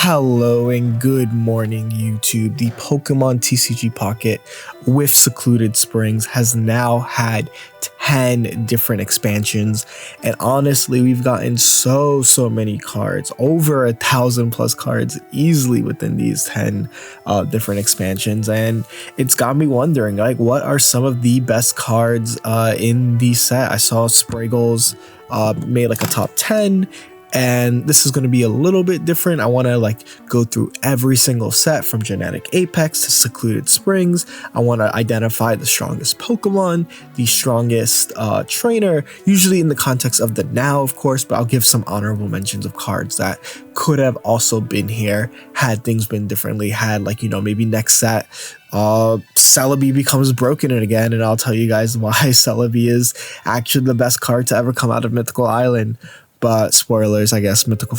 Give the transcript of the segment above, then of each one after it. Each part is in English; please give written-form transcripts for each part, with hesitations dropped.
Hello and good morning, YouTube. The Pokemon TCG Pocket with Secluded Springs has now had 10 different expansions, and honestly, we've gotten so many cards, over 1,000 plus cards easily within these 10 different expansions, and it's got me wondering, like, what are some of the best cards in the set? I saw Spraggles made like a top 10. And this is going to be a little bit different. I want to go through every single set from Genetic Apex to Secluded Springs. I want to identify the strongest Pokemon, the strongest trainer, usually in the context of the now, of course, but I'll give some honorable mentions of cards that could have also been here had things been differently, had maybe next set Celebi becomes broken again, and I'll tell you guys why Celebi is actually the best card to ever come out of Mythical Island. But spoilers, I guess, Mythical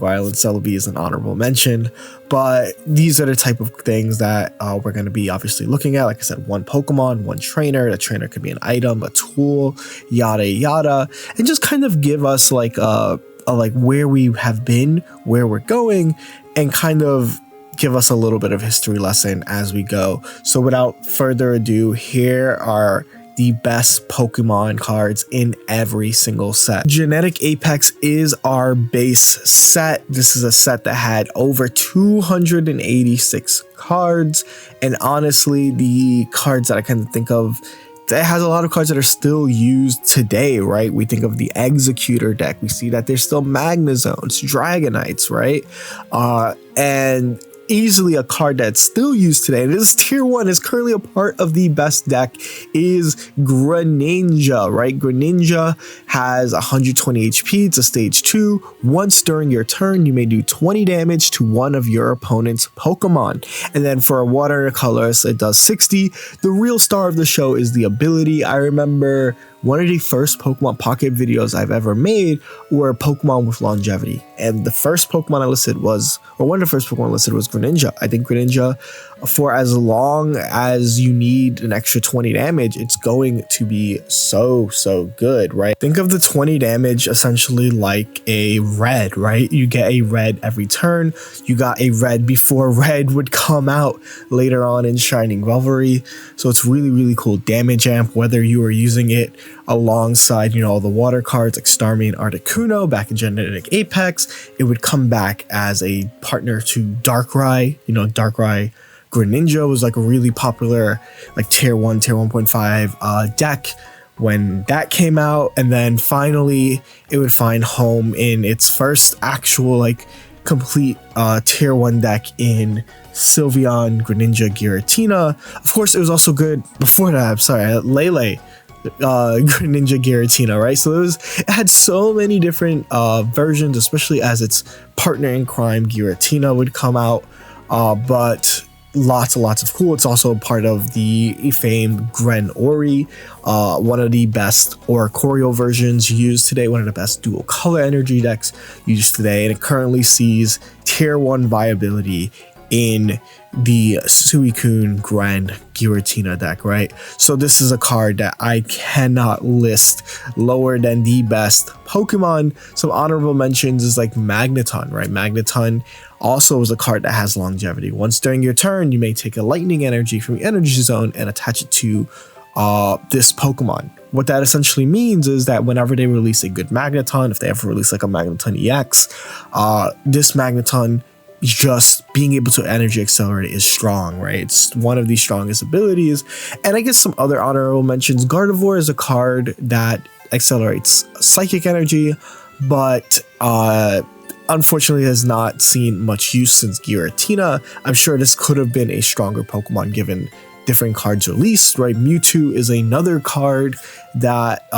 Island, Celebi is an honorable mention. But these are the type of things that we're going to be obviously looking at. Like I said, one Pokemon, one trainer. The trainer could be an item, a tool, yada yada, and just kind of give us like where we have been, where we're going, and kind of give us a little bit of history lesson as we go. So without further ado, here are the best Pokemon cards in every single set. Genetic Apex is our base set. This is a set that had over 286 cards, and honestly, the cards that I kind of think of, it has a lot of cards that are still used today, right? We think of the Executor deck. We see that there's still Magnezones, Dragonites, right? And easily a card that's still used today, and this tier 1 is currently a part of the best deck, is Greninja, right? Greninja has 120 HP. It's a stage 2. Once during your turn, you may do 20 damage to one of your opponent's Pokemon. And then for a watercolorist, it does 60. The real star of the show is the ability. I remember one of the first Pokemon Pocket videos I've ever made were Pokemon with longevity. And the first Pokemon I listed was, or one of the first Pokemon listed was Greninja. I think Greninja, for as long as you need an extra 20 damage, it's going to be so good, right? Think of the 20 damage essentially like a red, right? You get a red every turn. You got a red before red would come out later on in Shining Revelry. So it's really cool damage amp, whether you are using it alongside, all the water cards like Starmie and Articuno back in Genetic Apex. It would come back as a partner to Darkrai. Darkrai Greninja was like a really popular tier 1, tier 1.5 deck when that came out, and then finally it would find home in its first actual complete tier 1 deck in Sylveon Greninja Giratina. Of course, it was also good before that. I'm sorry, Lele Greninja Giratina, right? So it had so many different versions, especially as its partner in crime Giratina would come out, but lots of cool. It's also part of the famed Gren Ori, one of the best Oricorio versions used today, one of the best dual color energy decks used today, and it currently sees tier 1 viability in the Suicune Gren Giratina deck, right? So this is a card that I cannot list lower than the best Pokemon. Some honorable mentions is like Magneton, right? Magneton also is a card that has longevity. Once during your turn, you may take a lightning energy from your energy zone and attach it to this Pokemon. What that essentially means is that whenever they release a good Magneton, if they ever release like a Magneton EX, this Magneton just being able to energy accelerate is strong, right? It's one of the strongest abilities. And I guess some other honorable mentions, Gardevoir is a card that accelerates psychic energy, but unfortunately has not seen much use since Giratina. I'm sure this could have been a stronger Pokemon given different cards released, right? Mewtwo is another card that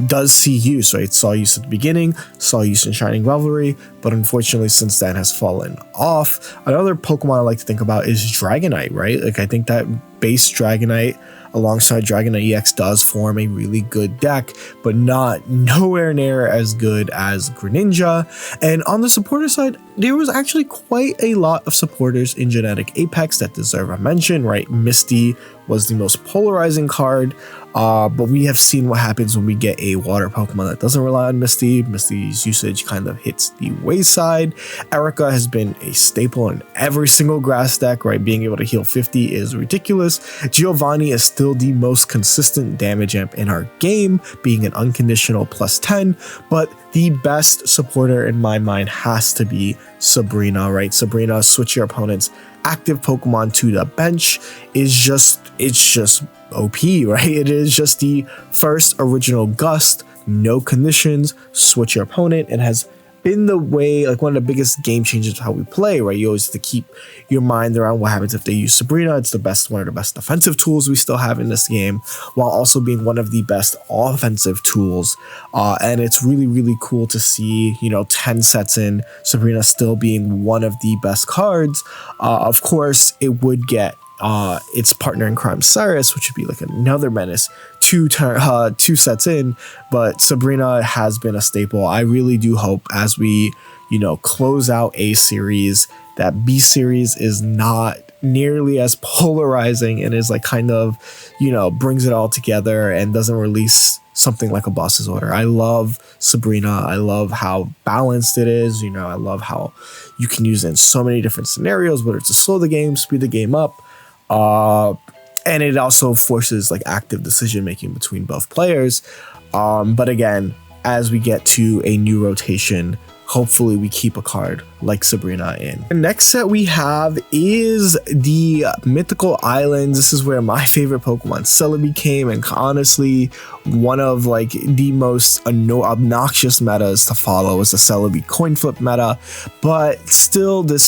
does see use, right? It saw use at the beginning, saw use in Shining Revelry, but unfortunately since then has fallen off. Another Pokemon I like to think about is Dragonite, right? I think that base Dragonite alongside Dragonite EX does form a really good deck, but nowhere near as good as Greninja. And on the supporter side, there was actually quite a lot of supporters in Genetic Apex that deserve a mention, right? Misty was the most polarizing card. But we have seen what happens when we get a water Pokemon that doesn't rely on Misty. Misty's usage kind of hits the wayside. Erica has been a staple in every single grass deck, right? Being able to heal 50 is ridiculous. Giovanni is still the most consistent damage amp in our game, being an unconditional +10, but the best supporter in my mind has to be Sabrina, right? Sabrina, switch your opponent's active Pokemon to the bench it's just OP, right? It is just the first original Gust, no conditions, switch your opponent. It has been the way, like one of the biggest game changers of how we play, right? You always have to keep your mind around what happens if they use Sabrina. It's one of the best defensive tools we still have in this game, while also being one of the best offensive tools. And it's really, really cool to see, 10 sets in, Sabrina still being one of the best cards. Of course, it would get its partner in crime, Cyrus, which would be like another menace, two sets in, but Sabrina has been a staple. I really do hope as we, close out A series, that B series is not nearly as polarizing and is like kind of, brings it all together and doesn't release something like a boss's order. I love Sabrina. I love how balanced it is. I love how you can use it in so many different scenarios, whether it's to slow the game, speed the game up. And it also forces like active decision making between both players. But again, as we get to a new rotation, hopefully we keep a card like Sabrina in. The next set we have is the Mythical Islands. This is where my favorite Pokemon, Celebi, came, and honestly, one of like the most obnoxious metas to follow was the Celebi coin flip meta. But still, this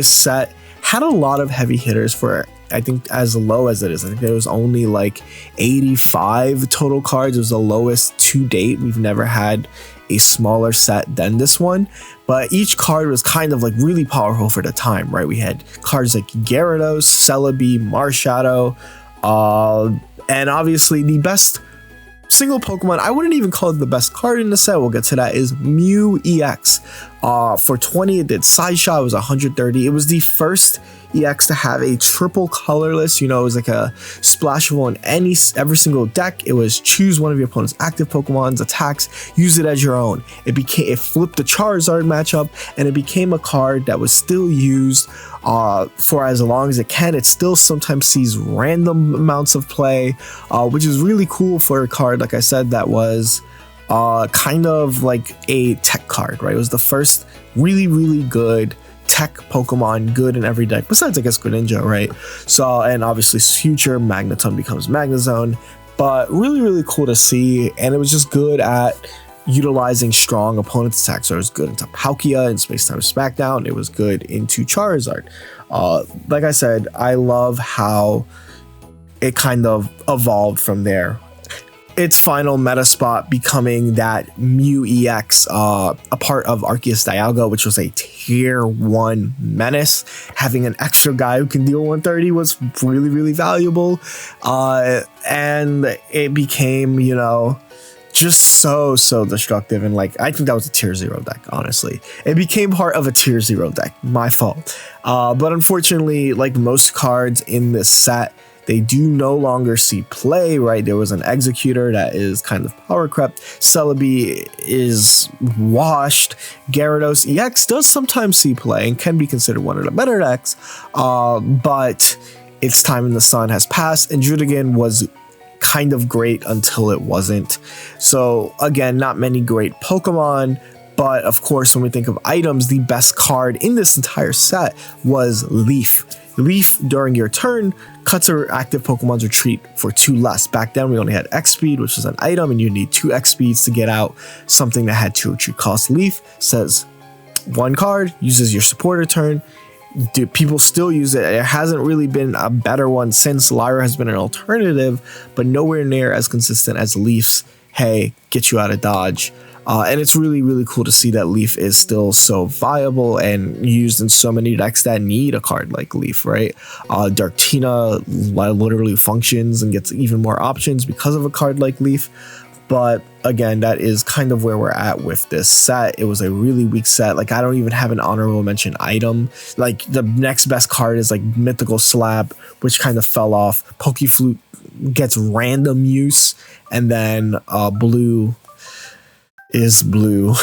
set had a lot of heavy hitters for, I think, as low as it is. I think there was only like 85 total cards. It was the lowest to date. We've never had a smaller set than this one, but each card was kind of like really powerful for the time, right? We had cards like Gyarados, Celebi, Marshadow, and obviously the best single Pokemon, I wouldn't even call it the best card in the set, we'll get to that, is Mew EX. For 20, it did Side Shot, it was 130. It was the first EX to have a triple colorless, it was like a splashable in every single deck. It was choose one of your opponent's active Pokemon's attacks, use it as your own. It flipped the Charizard matchup, and it became a card that was still used for as long as it can. It still sometimes sees random amounts of play, which is really cool for a card, like I said, that was kind of like a tech card, right? It was the first really, really good tech Pokemon, good in every deck, besides I guess Greninja, right? So, and obviously future Magneton becomes Magnezone, but really, really cool to see, and it was just good at utilizing strong opponent's attacks. So it was good into Palkia and Space Time Smackdown. It was good into Charizard. Like I said, I love how it kind of evolved from there. Its final meta spot becoming that Mew EX, a part of Arceus Dialga, which was a tier 1 menace. Having an extra guy who can deal 130 was really, really valuable. And it became, just so destructive, and like I think that was a tier 0 deck. Honestly, it became part of a tier 0 deck, my fault. But unfortunately, like most cards in this set, they do no longer see play, right? There was an Executor that is kind of power crept. Celebi is washed. Gyarados EX does sometimes see play and can be considered one of the better decks, but its time in the sun has passed, and Jeudy was kind of great until it wasn't. So again, not many great Pokemon, but of course, when we think of items, the best card in this entire set was Leaf. Leaf, during your turn, cuts our active Pokemon's retreat for 2 less. Back then, we only had X speed, which was an item, and you need 2 X speeds to get out something that had 2 retreat cost. Leaf says 1 card, uses your supporter turn. Do people still use it? There hasn't really been a better one since. Lyra has been an alternative, but nowhere near as consistent as Leaf's, hey, get you out of dodge. And it's really, really cool to see that Leaf is still so viable and used in so many decks that need a card like Leaf, right? Darktina literally functions and gets even more options because of a card like Leaf. But again, that is kind of where we're at with this set. It was a really weak set. Like, I don't even have an honorable mention item. Like, the next best card is like Mythical Slap, which kind of fell off. Pokeflute gets random use, and then blue is blue.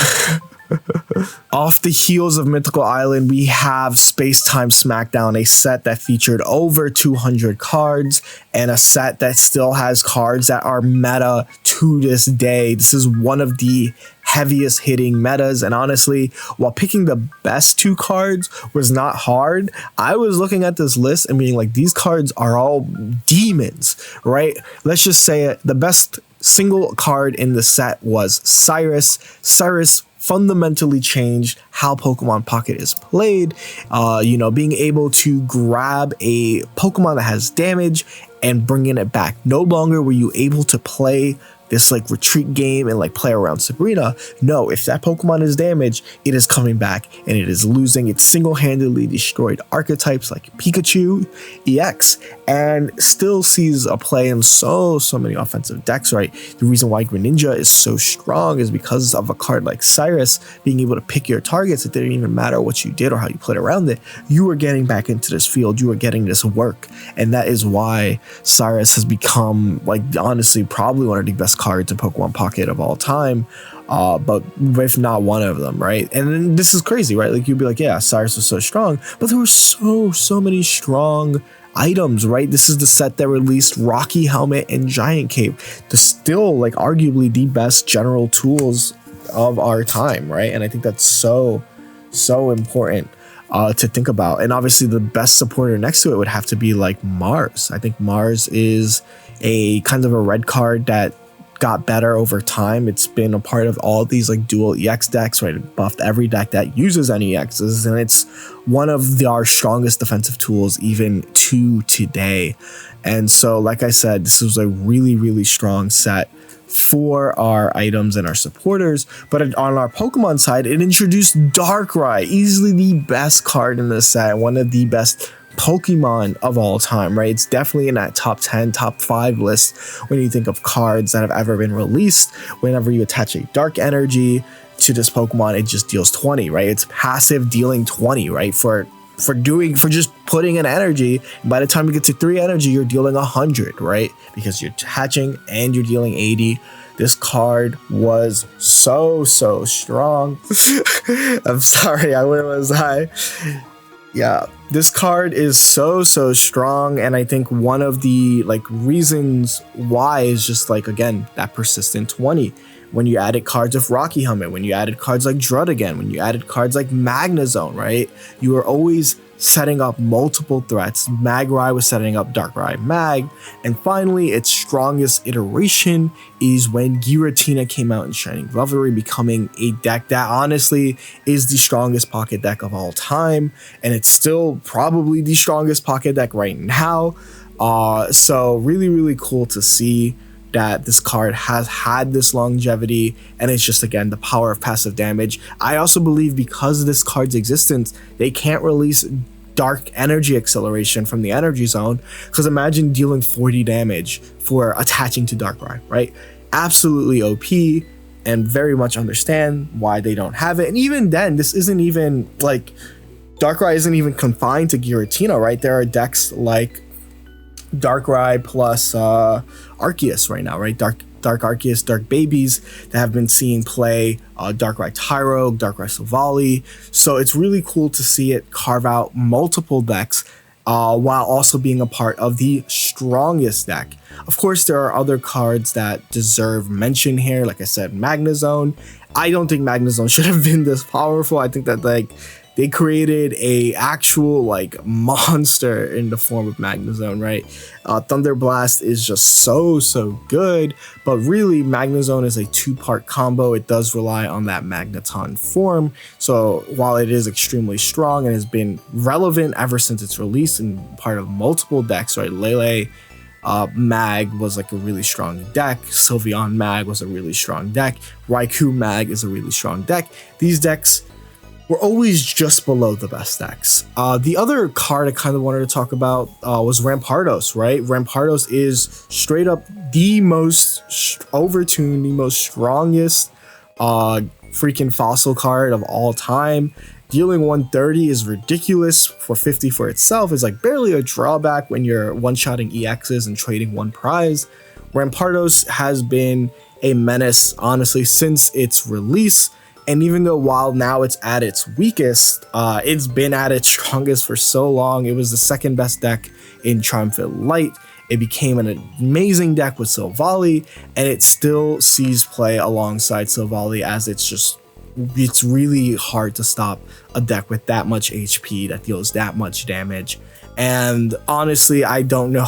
Off the heels of Mythical Island, we have Space Time Smackdown, a set that featured over 200 cards and a set that still has cards that are meta to this day. This is one of the heaviest hitting metas, and honestly, while picking the best 2 cards was not hard, I was looking at this list and being like, these cards are all demons, right? Let's just say it. The best single card in the set was Cyrus. Cyrus fundamentally changed how Pokemon Pocket is played. Being able to grab a Pokemon that has damage and bringing it back. No longer were you able to play this like retreat game and like play around Sabrina. No, if that Pokemon is damaged, it is coming back and it is losing. It single-handedly destroyed archetypes like Pikachu EX and still sees a play in so many offensive decks, right? The reason why Greninja is so strong is because of a card like Cyrus being able to pick your targets. It didn't even matter what you did or how you played around it. You were getting back into this field. You were getting this work. And that is why Cyrus has become, like, honestly, probably one of the best cards in Pokemon Pocket of all time, but if not one of them, right? And then this is crazy, right? Like, you'd be like, yeah, Cyrus was so strong, but there were so many strong items, right? This is the set that released Rocky Helmet and Giant Cape, the still, like, arguably the best general tools of our time, right? And I think that's so important to think about. And obviously the best supporter next to it would have to be like Mars. I think Mars is a kind of a red card that got better over time. It's been a part of all these like dual EX decks, right? It buffed every deck that uses NEXs, and it's one of our strongest defensive tools even to today. And so, like I said, this was a really strong set for our items and our supporters. But on our Pokemon side, it introduced Darkrai, easily the best card in the set, one of the best Pokemon of all time, right? It's definitely in that top 10, top 5 list when you think of cards that have ever been released. Whenever you attach a dark energy to this Pokemon, it just deals 20, right? It's passive dealing 20, right? For just putting an energy. By the time you get to 3 energy, you're dealing 100, right? Because you're attaching and you're dealing 80. This card was so strong. I'm sorry, where was I? Yeah, this card is so strong, and I think one of the like reasons why is just like, again, that persistent 20. When you added cards of Rocky Helmet, when you added cards like Druddigan, when you added cards like Magnezone, right? You were always setting up multiple threats. Magrai was setting up Darkrai Mag, and finally its strongest iteration is when Giratina came out in Shining Revelry, becoming a deck that honestly is the strongest pocket deck of all time, and it's still probably the strongest pocket deck right now. So really cool to see that this card has had this longevity, and it's just, again, the power of passive damage. I also believe because of this card's existence, they can't release dark energy acceleration from the energy zone, because imagine dealing 40 damage for attaching to Darkrai, right? Absolutely OP, and very much understand why they don't have it. And even then, this isn't even like, Darkrai isn't even confined to Giratina, right? There are decks like Darkrai plus Arceus right now, right? Dark Arceus, Dark Babies that have been seeing play, Darkrai Tyro, Darkrai Silvally. So it's really cool to see it carve out multiple decks while also being a part of the strongest deck. Of course, there are other cards that deserve mention here. Like I said, Magnezone. I don't think Magnezone should have been this powerful. I think that, like, they created a actual like monster in the form of Magnezone, right? Thunder Blast is just so good, but really Magnezone is a 2-part combo. It does rely on that Magneton form. So while it is extremely strong and has been relevant ever since its release and part of multiple decks, right? Lele Mag was like a really strong deck. Sylveon Mag was a really strong deck. Raikou Mag is a really strong deck. These decks were always just below the best decks. The other card I kind of wanted to talk about was Rampardos, right? Rampardos is straight up the most overtuned, the most strongest freaking fossil card of all time. Dealing 130 is ridiculous. For 50 for itself is like barely a drawback when you're one-shotting EXs and trading one prize. Rampardos has been a menace, honestly, since its release. And even though while now it's at its weakest, it's been at its strongest for so long. It was the second best deck in Triumphant Light. It became an amazing deck with Silvally, and it still sees play alongside Silvally, as it's really hard to stop a deck with that much HP that deals that much damage. And honestly, I don't know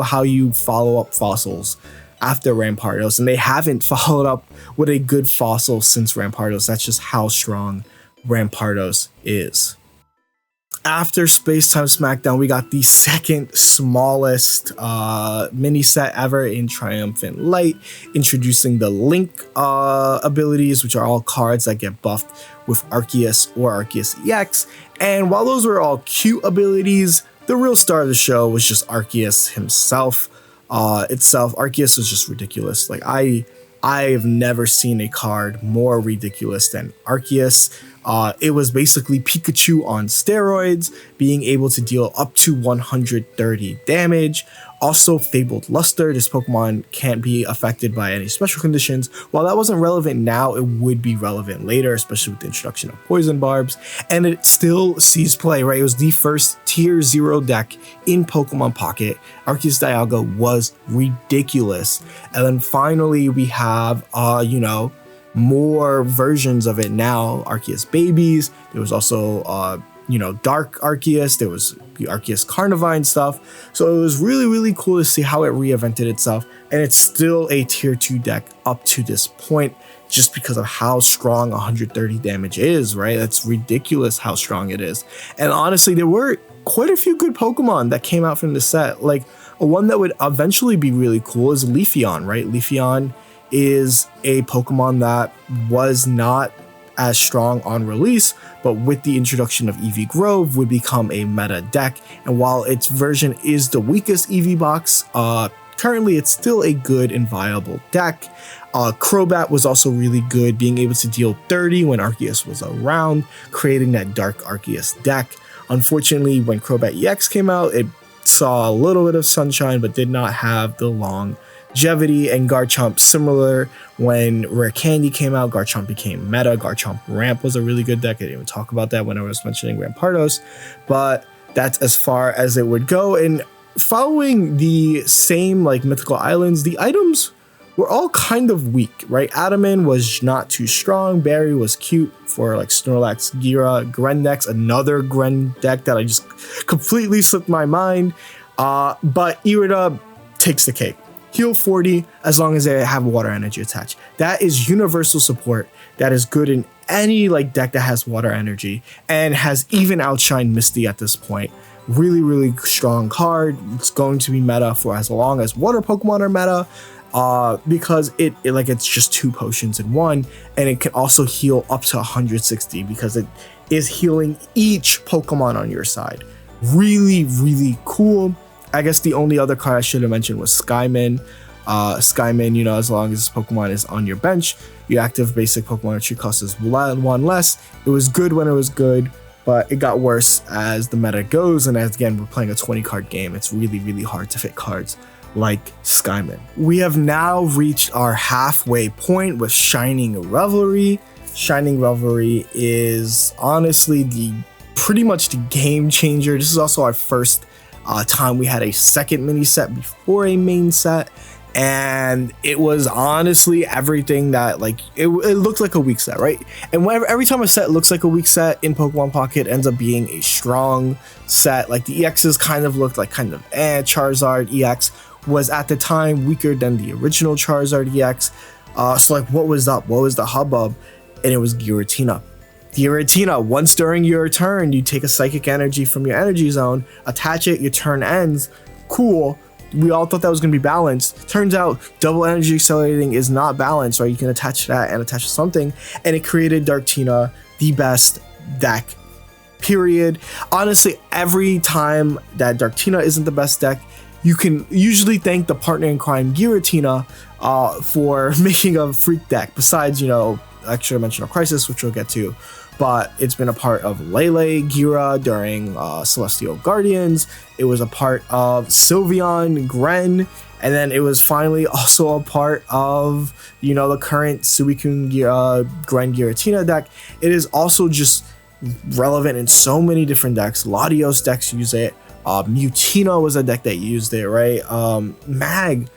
how you follow up fossils after Rampardos, and they haven't followed up with a good fossil since Rampardos. That's just how strong Rampardos is. After Space Time Smackdown, we got the second smallest mini set ever in Triumphant Light, introducing the Link abilities, which are all cards that get buffed with Arceus or Arceus EX. And while those were all cute abilities, the real star of the show was just Arceus himself. Arceus was just ridiculous. Like I've never seen a card more ridiculous than Arceus. It was basically Pikachu on steroids, being able to deal up to 130 damage. Also, Fabled Luster. This Pokemon can't be affected by any special conditions. While that wasn't relevant now, it would be relevant later, especially with the introduction of Poison Barbs. And it still sees play, right? It was the first Tier 0 deck in Pokemon Pocket. Arceus Dialga was ridiculous. And then finally, we have, more versions of it now. Arceus Babies. There was also Dark Arceus. There was the Arceus Carnivine stuff. So it was really, really cool to see how it reinvented itself. And it's still a tier 2 deck up to this point, just because of how strong 130 damage is, right? That's ridiculous how strong it is. And honestly, there were quite a few good Pokemon that came out from the set. Like, one that would eventually be really cool is Leafeon, right? Leafeon is a Pokemon that was not as strong on release, but with the introduction of EV Grove would become a meta deck. And while its version is the weakest EV box, currently it's still a good and viable deck. Crobat was also really good, being able to deal 30 when Arceus was around, creating that Dark Arceus deck. Unfortunately, when Crobat EX came out, it saw a little bit of sunshine, but did not have the longevity. And Garchomp, similar, when Rare Candy came out, Garchomp became meta. Garchomp Ramp was a really good deck. I didn't even talk about that when I was mentioning Rampardos, but that's as far as it would go. And following the same like Mythical Islands, the items were all kind of weak, right? Adaman was not too strong. Barry was cute for like Snorlax, Gira, Grendex, another Gren deck that I just completely slipped my mind. But Irida takes the cake. Heal 40 as long as they have water energy attached. That is universal support. That is good in any like deck that has water energy, and has even outshined Misty at this point. Really, really strong card. It's going to be meta for as long as water Pokemon are meta. Because it's just 2 potions in one, and it can also heal up to 160 because it is healing each Pokemon on your side. Really, really cool. I guess the only other card I should have mentioned was Skyman. Skyman, as long as this Pokemon is on your bench, your active basic Pokemon tree cost is 1 less. It was good when it was good, but it got worse as the meta goes, and as again, we're playing a 20 card game. It's really, really hard to fit cards like Skyman. We have now reached our halfway point with Shining Revelry. Shining Revelry is honestly pretty much the game changer. This is also our first time we had a second mini set before a main set, and it was honestly everything that it looked like a weak set, right? And every time a set looks like a weak set in Pokemon Pocket, it ends up being a strong set. Like the EXs kind of looked like Charizard EX was at the time weaker than the original Charizard EX. So what was up? What was the hubbub? And it was Giratina. Giratina, once during your turn, you take a psychic energy from your energy zone, attach it, your turn ends. Cool. We all thought that was going to be balanced. Turns out double energy accelerating is not balanced, right? You can attach that and attach something, and it created Darktina, the best deck, period. Honestly, every time that Darktina isn't the best deck, you can usually thank the partner in crime Giratina for making a freak deck, besides, extra-dimensional crisis, which we'll get to. But it's been a part of Lele Gira during Celestial Guardians. It was a part of Sylveon Gren, and then it was finally also a part of, the current Suicune Gren Giratina deck. It is also just relevant in so many different decks. Latios decks use it. Mutina was a deck that used it, right? Mag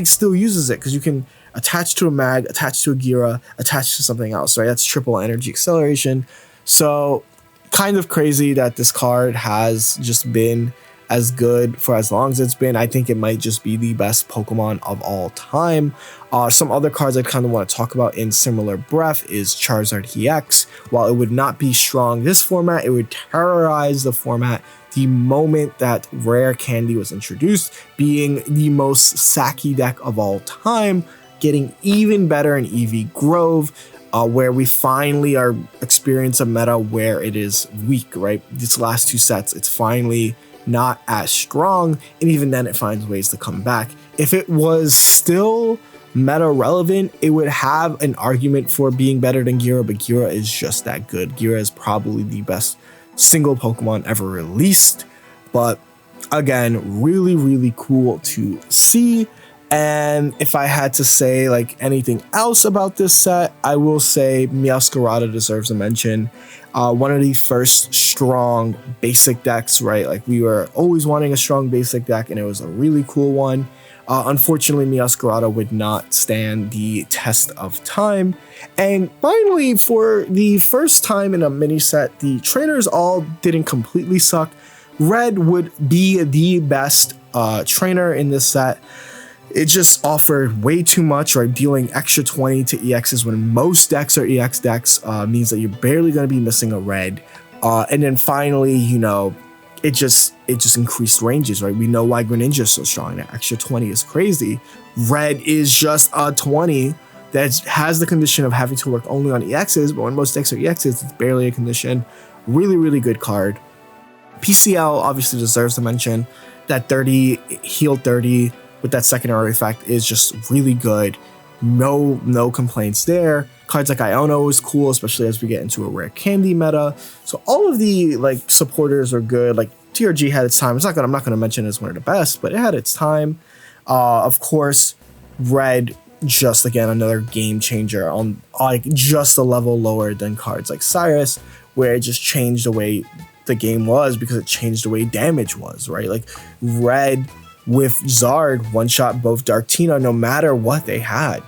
still uses it because you can attach to a Mag, attach to a Gira, attach to something else, right? That's triple energy acceleration. So kind of crazy that this card has just been as good for as long as it's been. I think it might just be the best Pokemon of all time. Some other cards I kind of want to talk about in similar breath is Charizard EX. While it would not be strong this format, it would terrorize the format the moment that Rare Candy was introduced, being the most sacky deck of all time, getting even better in EV Grove, where we finally are experiencing a meta where it is weak, right? These last two sets, it's finally not as strong, and even then it finds ways to come back. If it was still meta relevant, it would have an argument for being better than Gira, but Gira is just that good. Gira is probably the best single Pokemon ever released, but again, really, really cool to see. And if I had to say like anything else about this set, I will say Meowscarada deserves a mention. One of the first strong basic decks, right? Like we were always wanting a strong basic deck, and it was a really cool one. Unfortunately, Meowscarada would not stand the test of time. And finally, for the first time in a mini set, the trainers all didn't completely suck. Red would be the best trainer in this set. It just offered way too much, right? Dealing extra 20 to EXs when most decks are EX decks means that you're barely going to be missing a red. And then finally, it just increased ranges, right? We know why Greninja is so strong. That extra 20 is crazy. Red is just a 20 that has the condition of having to work only on EXs, but when most decks are EXs, it's barely a condition. Really, really good card. PCL obviously deserves to mention. That 30, heal 30 with that secondary effect is just really good. No complaints there. Cards like Iono is cool, especially as we get into a rare candy meta. So all of the supporters are good. Like TRG had its time. I'm not gonna mention it as one of the best, but it had its time. Of course, Red, just again another game changer on just a level lower than cards like Cyrus, where it just changed the way the game was because it changed the way damage was, right? Like Red with Zard one-shot both Darktina no matter what they had.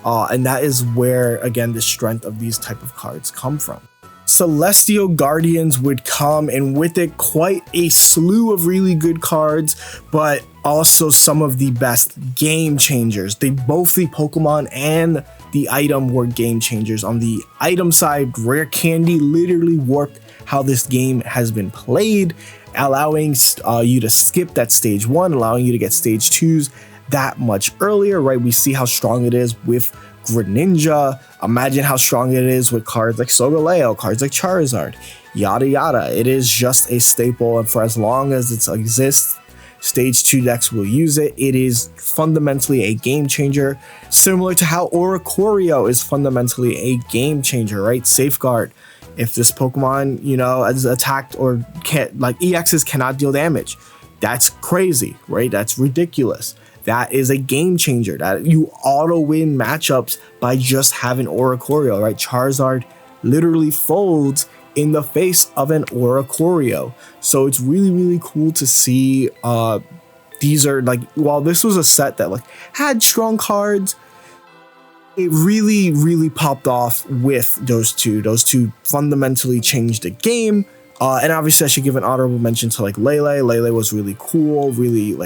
And that is where, again, the strength of these type of cards come from. Celestial Guardians would come, and with it quite a slew of really good cards, but also some of the best game changers. Both the Pokemon and the item were game changers. On the item side, Rare Candy literally warped how this game has been played, allowing you to skip that stage 1, allowing you to get stage 2s that much earlier, right? We see how strong it is with Greninja. Imagine how strong it is with cards like Solgaleo, cards like Charizard, yada yada. It is just a staple, and for as long as it exists, stage 2 decks will use it. It is fundamentally a game changer, similar to how Oricorio is fundamentally a game changer, right? Safeguard. If this Pokemon, is attacked or can't, EXs cannot deal damage, that's crazy, right? That's ridiculous. That is a game changer. That you auto win matchups by just having Oricorio, right? Charizard literally folds in the face of an Oricorio. So it's really, really cool to see. These are while this was a set that had strong cards, it really, really popped off with those two. Those two fundamentally changed the game. And obviously I should give an honorable mention to Lele. Lele was really cool, really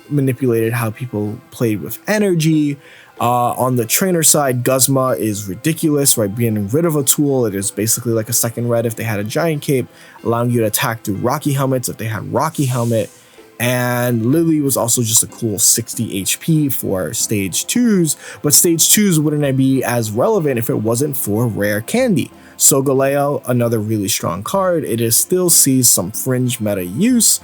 manipulated how people played with energy. On the trainer side, Guzma is ridiculous, right? Being rid of a tool, it is basically like a second red if they had a giant cape, allowing you to attack through Rocky Helmets if they had Rocky Helmet. And Lily was also just a cool 60 HP for stage 2s, but stage 2s wouldn't be as relevant if it wasn't for Rare Candy. Solgaleo, another really strong card. It is still sees some fringe meta use.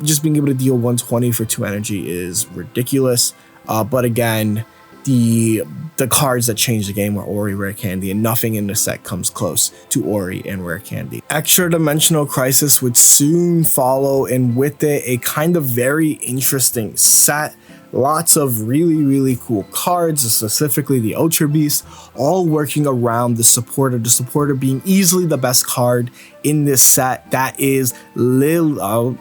Just being able to deal 120 for 2 energy is ridiculous. But again, the cards that change the game are Ori, Rare Candy, and nothing in the set comes close to Ori and Rare Candy. Extra Dimensional Crisis would soon follow, and with it, a kind of very interesting set. Lots of really cool cards, specifically the Ultra Beast, all working around the supporter being easily the best card in this set. That is Luzamine.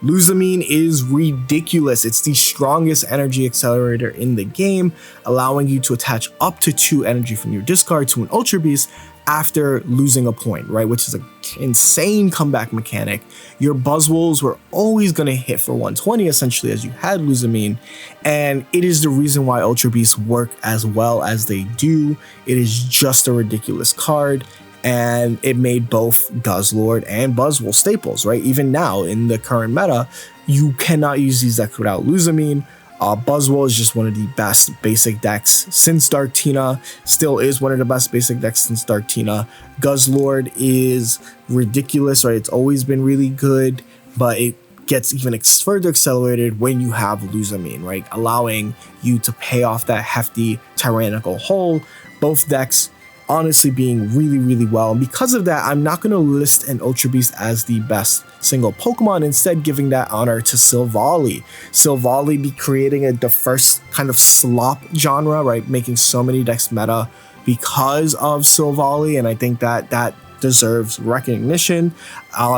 Luzamine is ridiculous. It's the strongest energy accelerator in the game, allowing you to attach up to 2 energy from your discard to an Ultra Beast after losing a point, right? Which is an insane comeback mechanic. Your Buzzwoles were always going to hit for 120 essentially as you had Luzamine, and it is the reason why Ultra Beasts work as well as they do. It is just a ridiculous card, and it made both Guzzlord and Buzzwole staples, right? Even now in the current meta, you cannot use these decks without Luzamine. Buzzwole is just one of the best basic decks since Dark Tina, still is one of the best basic decks since Dark Tina. Guzzlord is ridiculous, right? It's always been really good, but it gets even further accelerated when you have Luzamine, right? Allowing you to pay off that hefty Tyrannical Hole. Both decks honestly being really well, and because of that, I'm not going to list an Ultra Beast as the best single Pokemon, instead giving that honor to Silvally. Silvally be creating the first kind of slop genre, right, making so many decks meta because of Silvally, and I think that deserves recognition.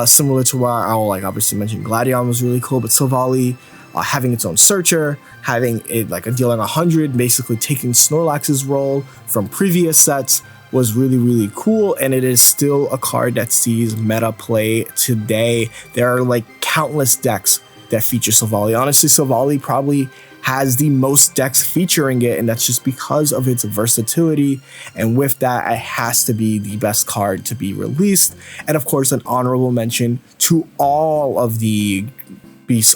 Similar to where I'll obviously mention Gladion was really cool, but Silvally having its own searcher, having it a dealing 100, basically taking Snorlax's role from previous sets, was really cool, and it is still a card that sees meta play today. There are countless decks that feature Silvally. Honestly, Silvally probably has the most decks featuring it, and that's just because of its versatility, and with that, it has to be the best card to be released. And of course, an honorable mention to all of the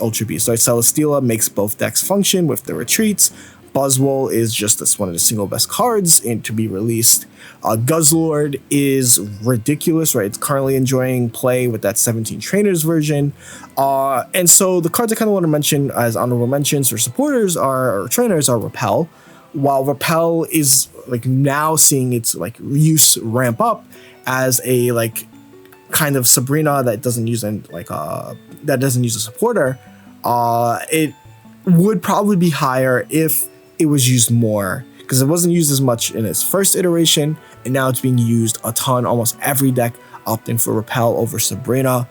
Ultra Beasts. So Celesteela makes both decks function with the retreats. Buzzwole is just one of the single best cards to be released. Guzzlord is ridiculous, right? It's currently enjoying play with that 17 trainers version. And so the cards I kind of want to mention as honorable mentions for supporters or trainers are Repel. While Repel is now seeing its use ramp up as a kind of Sabrina that doesn't use a supporter, it would probably be higher if it was used more, because it wasn't used as much in its first iteration, and now it's being used a ton. Almost every deck opting for Repel over Sabrina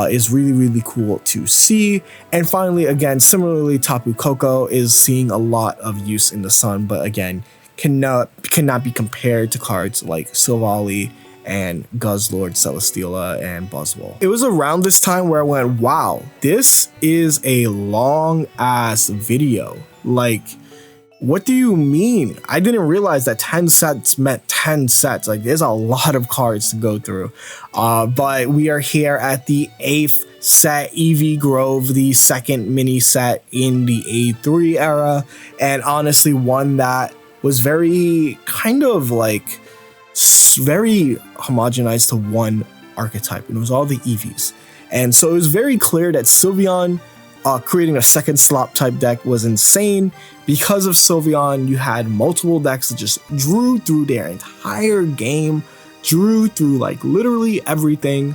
is really cool to see. And finally, again, similarly, Tapu Koko is seeing a lot of use in the sun, but again, cannot be compared to cards like Silvally and Guzzlord, Celesteela, and Buzzwole. It was around this time where I went, wow, this is a long ass video. What do you mean? I didn't realize that 10 sets meant 10 sets. There's a lot of cards to go through. But we are here at the 8th set, Eevee Grove, the second mini set in the A3 era. And honestly, one that was very very homogenized to one archetype, and it was all the Eevees. And so it was very clear that Sylveon creating a second slop type deck was insane. Because of Sylveon, you had multiple decks that just drew through their entire game, drew through literally everything.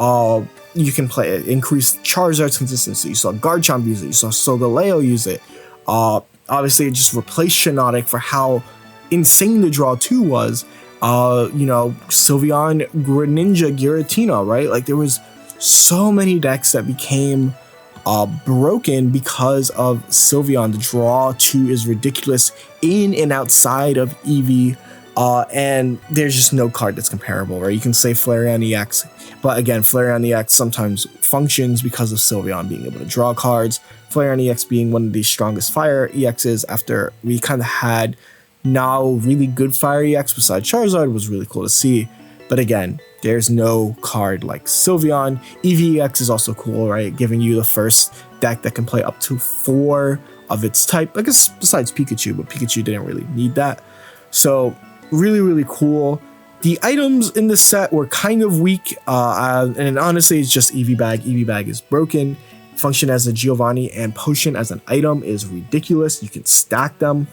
You can play increased Charizard's consistency. You saw Garchomp use it. You saw Solgaleo use it. Obviously, it just replaced Shiinotic for how insane the draw 2 was. Sylveon, Greninja, Giratina, right? There was so many decks that became broken because of Sylveon. The draw 2 is ridiculous in and outside of Eevee, and there's just no card that's comparable, right? You can say Flareon EX, but again, Flareon EX sometimes functions because of Sylveon being able to draw cards. Flareon EX being one of the strongest Fire EXs after we kind of had now really good Fire EX besides Charizard. Was really cool to see, but again, there's no card like Sylveon. Eevee EX is also cool, right? Giving you the first deck that can play up to 4 of its type. I guess besides Pikachu, but Pikachu didn't really need that. So really cool. The items in this set were kind of weak, and honestly, it's just EV Bag. EV Bag is broken. Function as a Giovanni and Potion as an item is ridiculous. You can stack them.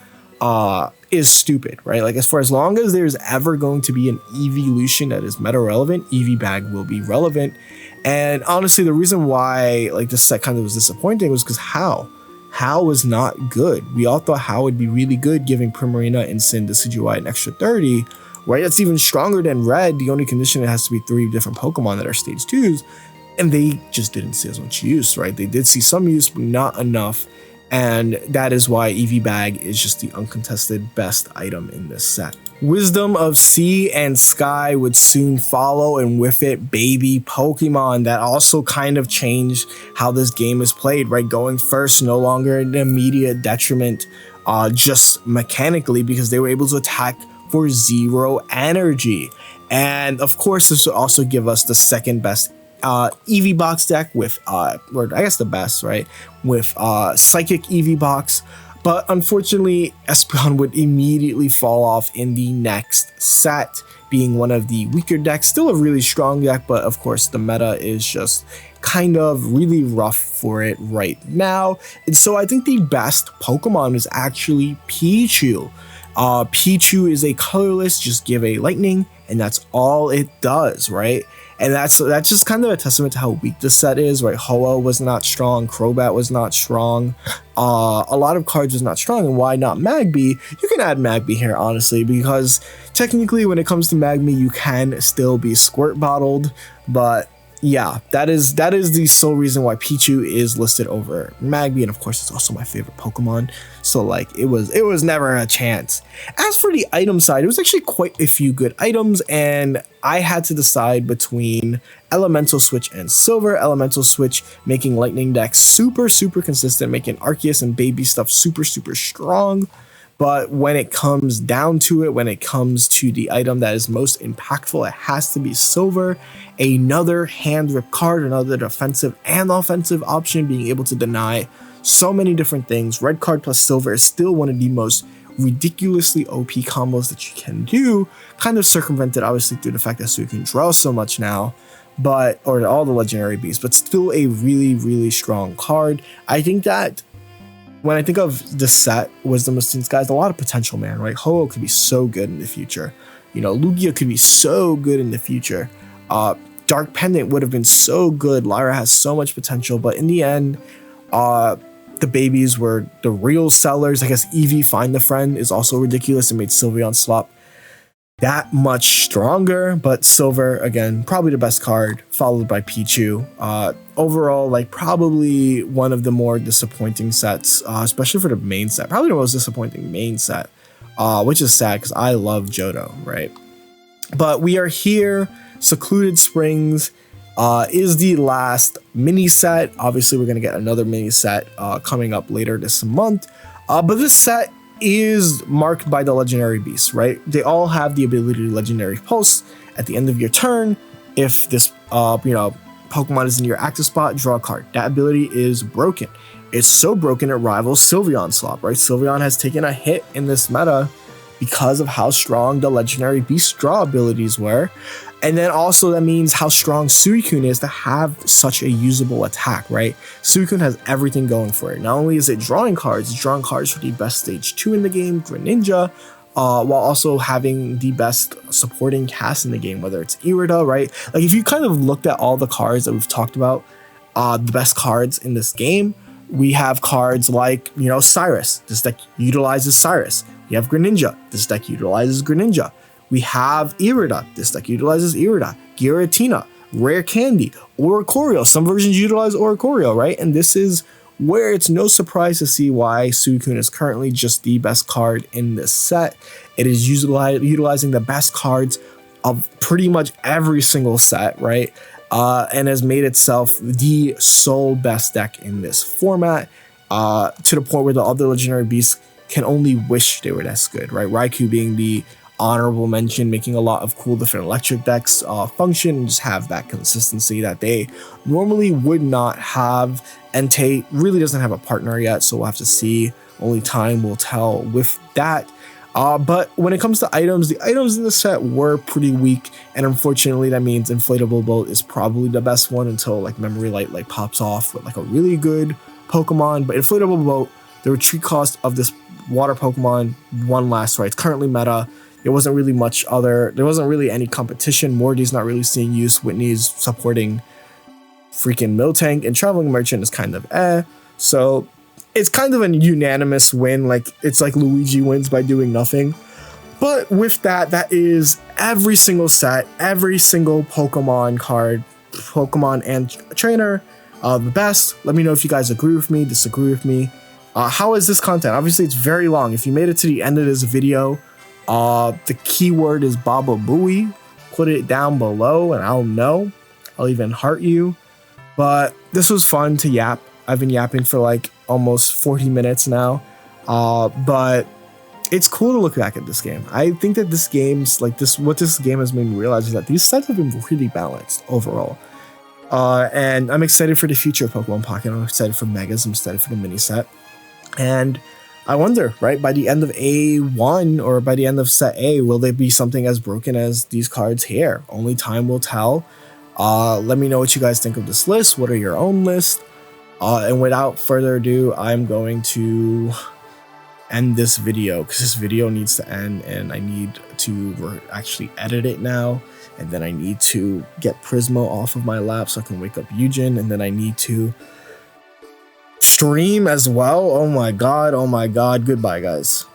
Is stupid, right? Like as long as there's ever going to be an evolution that is meta relevant, EV Bag will be relevant. And honestly, the reason why like this set kind of was disappointing was because How was not good. We all thought How would be really good, giving Primarina and Sin Decidueye an extra 30, right? That's even stronger than Red. The only condition, it has to be 3 different Pokemon that are stage 2s, and they just didn't see as much use, right? They did see some use, but not enough. And that is why EV Bag is just the uncontested best item in this set. Wisdom of Sea and Sky would soon follow, and with it, baby Pokemon. That also kind of changed how this game is played, right? Going first, no longer an immediate detriment, just mechanically, because they were able to attack for 0 energy. And of course, this will also give us the second best EV Box deck with, or I guess the best, right? With Psychic EV Box. But unfortunately, Espeon would immediately fall off in the next set, being one of the weaker decks. Still a really strong deck, but of course the meta is just kind of really rough for it right now. And so I think the best Pokemon is actually Pichu. Pichu is a colorless, just give a lightning, and that's all it does, right? And that's just kind of a testament to how weak this set is, right? Hoa was not strong, Crobat was not strong, a lot of cards was not strong, and why not Magby? You can add Magby here, honestly, because technically when it comes to Magby, you can still be squirt bottled, but yeah, that is the sole reason why Pichu is listed over Magby, and of course it's also my favorite Pokemon, so like it was never a chance. As for the item side, it was actually quite a few good items, and I had to decide between Elemental Switch and Silver. Elemental Switch making Lightning decks super consistent, making Arceus and baby stuff super strong. But when it comes down to it, when it comes to the item that is most impactful, it has to be Silver. Another hand rip card, another defensive and offensive option, being able to deny so many different things. Red card plus Silver is still one of the most ridiculously OP combos that you can do, kind of circumvented obviously through the fact that you can draw so much now, but or all the legendary beasts, but still a really strong card. I think that when I think of the set, Wisdom of Sea and Sky, a lot of potential, man, right? Ho-Oh could be so good in the future. You know, Lugia could be so good in the future. Dark Pendant would have been so good. Lyra has so much potential, but in the end, the babies were the real sellers. I guess Eevee Find the Friend is also ridiculous and made Sylveon Slop that much stronger, but Silver, again, probably the best card, followed by Pichu. Overall, like probably one of the more disappointing sets, especially for the main set, probably the most disappointing main set, which is sad because I love Johto, right? But we are here. Secluded Springs is the last mini set. Obviously, we're going to get another mini set coming up later this month, but this set is marked by the legendary beasts, right? They all have the ability to legendary pulse at the end of your turn. If this Pokemon is in your active spot, draw a card. That ability is broken. It's so broken it rivals Sylveon Slop, right? Sylveon has taken a hit in this meta because of how strong the legendary beast draw abilities were. And then also that means how strong Suicune is to have such a usable attack, right? Suicune has everything going for it. Not only is it drawing cards, it's drawing cards for the best stage 2 in the game, Greninja, while also having the best supporting cast in the game, whether it's Irida, right? Like if you kind of looked at all the cards that we've talked about, the best cards in this game, we have cards like, Cyrus. This deck utilizes Cyrus. We have Greninja. This deck utilizes Greninja. We have Irida. This deck utilizes Irida. Giratina, Rare Candy, Oricorio. Some versions utilize Oricorio, right? And this is where it's no surprise to see why Suicune is currently just the best card in this set. It is utilizing the best cards of pretty much every single set, right? And has made itself the sole best deck in this format, to the point where the other legendary beasts can only wish they were this good, right? Raikou being the honorable mention, making a lot of cool different electric decks function and just have that consistency that they normally would not have. Entei really doesn't have a partner yet, so we'll have to see. Only time will tell with that. But when it comes to items, the items in the set were pretty weak, and unfortunately that means Inflatable Boat is probably the best one until like Memory Light like pops off with like a really good Pokemon. But Inflatable Boat, the retreat cost of this water Pokemon won last, right? It's currently meta. There wasn't really any competition. Morty's not really seeing use. Whitney's supporting freaking Miltank, and Traveling Merchant is kind of So it's kind of a unanimous win. Like, it's like Luigi wins by doing nothing. But with that, that is every single set, every single Pokemon card, Pokemon and trainer, the best. Let me know if you guys agree with me, disagree with me. How is this content? Obviously, it's very long. If you made it to the end of this video, the keyword is Baba Booey. Put it down below and I'll know. I'll even heart you. But this was fun to yap. I've been yapping for like almost 40 minutes now. But it's cool to look back at this game. I think that this game's like this, what this game has made me realize is that these sets have been really balanced overall. And I'm excited for the future of Pokemon Pocket. I'm excited for Megas. I'm excited for the mini set. And I wonder, right, by the end of A1 or by the end of set A, will there be something as broken as these cards here? Only time will tell. Let me know what you guys think of this list. What are your own lists? And without further ado, I'm going to end this video because this video needs to end and I need to actually edit it now. And then I need to get Prismo off of my lap so I can wake up Eugen. And then I need to stream as well. Oh my god. Goodbye, guys.